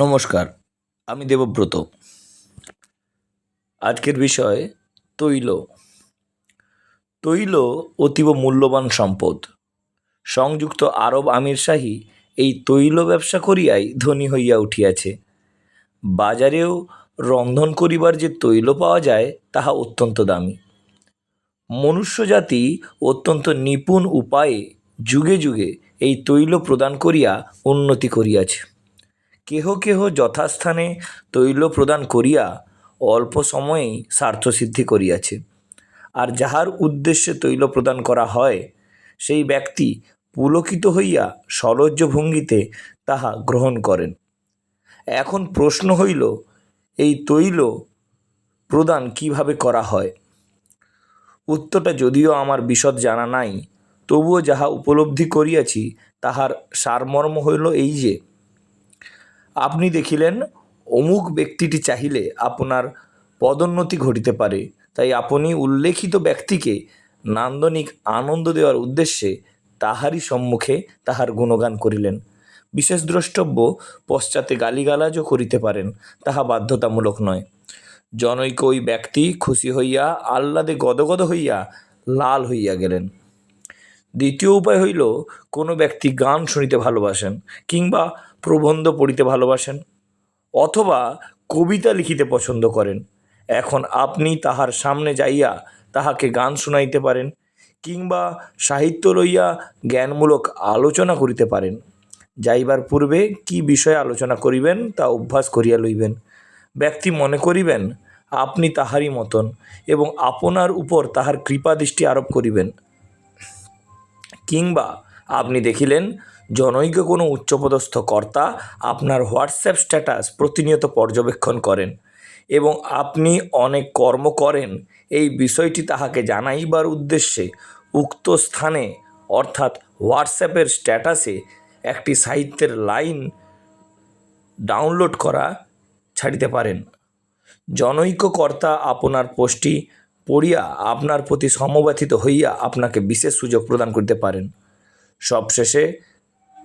নমস্কার, আমি দেবব্রত। আজকের বিষয় তৈল। তৈল অতীব মূল্যবান সম্পদ। সংযুক্ত আরব আমিরশাহী এই তৈল ব্যবসা করিয়াই ধনী হইয়া উঠিয়াছে। বাজারেও রন্ধন করিবার যে তৈল পাওয়া যায় তাহা অত্যন্ত দামী। মনুষ্যজাতি অত্যন্ত নিপুণ উপায়ে যুগে যুগে এই তৈল প্রদান করিয়া উন্নতি করিয়াছে। কেহ কেহ যথাস্থানে তৈল প্রদান করিয়া অল্প সময়েই স্বার্থসিদ্ধি করিয়াছে। আর যাহার উদ্দেশ্যে তৈল প্রদান করা হয় সেই ব্যক্তি পুলকিত হইয়া সলজ্জ ভঙ্গিতে তাহা গ্রহণ করেন। এখন প্রশ্ন হইল, এই তৈল প্রদান কিভাবে করা হয়? উত্তরটা যদিও আমার বিশদ জানা নাই, তবুও যাহা উপলব্ধি করিয়াছি তাহার সারমর্ম হইল এই যে, আপনি দেখিলেন অমুক ব্যক্তিটি চাহিলে আপনার পদোন্নতি ঘটিতে পারে, তাই আপনি উল্লেখিত ব্যক্তিকে নান্দনিক আনন্দ দেওয়ার উদ্দেশ্যে তাহারই সম্মুখে তাহার গুণগান করিলেন। বিশেষ দ্রষ্টব্য, পশ্চাতে গালিগালাজও করিতে পারেন, তাহা বাধ্যতামূলক নয়। জনৈক ওই ব্যক্তি খুশি হইয়া আহ্লাদে গদগদ হইয়া লাল হইয়া গেলেন। দ্বিতীয় উপায় হইল, কোনো ব্যক্তি গান শুনিতে ভালোবাসেন কিংবা প্রবন্ধ পড়িতে ভালোবাসেন, অথবা কবিতা লিখিতে পছন্দ করেন। এখন আপনি তাহার সামনে যাইয়া তাহাকে গান শুনাইতে পারেন কিংবা সাহিত্য লইয়া জ্ঞানমূলক আলোচনা করিতে পারেন। যাইবার পূর্বে কি বিষয়ে আলোচনা করিবেন তা অভ্যাস করিয়া লইবেন। ব্যক্তি মনে করিবেন আপনি তাহারই মতন এবং আপনার উপর তাহার কৃপাদৃষ্টি আরোপ করিবেন। কিংবা আপনি দেখিলেন জনৈক কোনো উচ্চপদস্থ কর্তা আপনার হোয়াটসঅ্যাপ স্ট্যাটাস প্রতিনিয়ত পর্যবেক্ষণ করেন এবং আপনি অনেক কর্ম করেন, এই বিষয়টি তাহাকে জানাইবার উদ্দেশ্যে উক্ত স্থানে অর্থাৎ হোয়াটসঅ্যাপের স্ট্যাটাসে একটি সাহিত্যের লাইন ডাউনলোড করা ছাড়িতে পারেন। জনৈক কর্তা আপনার পোস্টটি পড়িয়া আপনার প্রতি সমব্যথিত হইয়া আপনাকে বিশেষ সুযোগ প্রদান করিতে পারেন। সবশেষে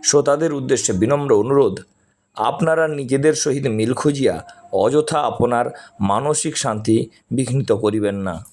শ্রোতাদের উদ্দেশ্যে বিনম্র অনুরোধ, আপনারা নিজেদের সহিত মিল খুঁজিয়া অযথা আপনার মানসিক শান্তি বিঘ্নিত করিবেন না।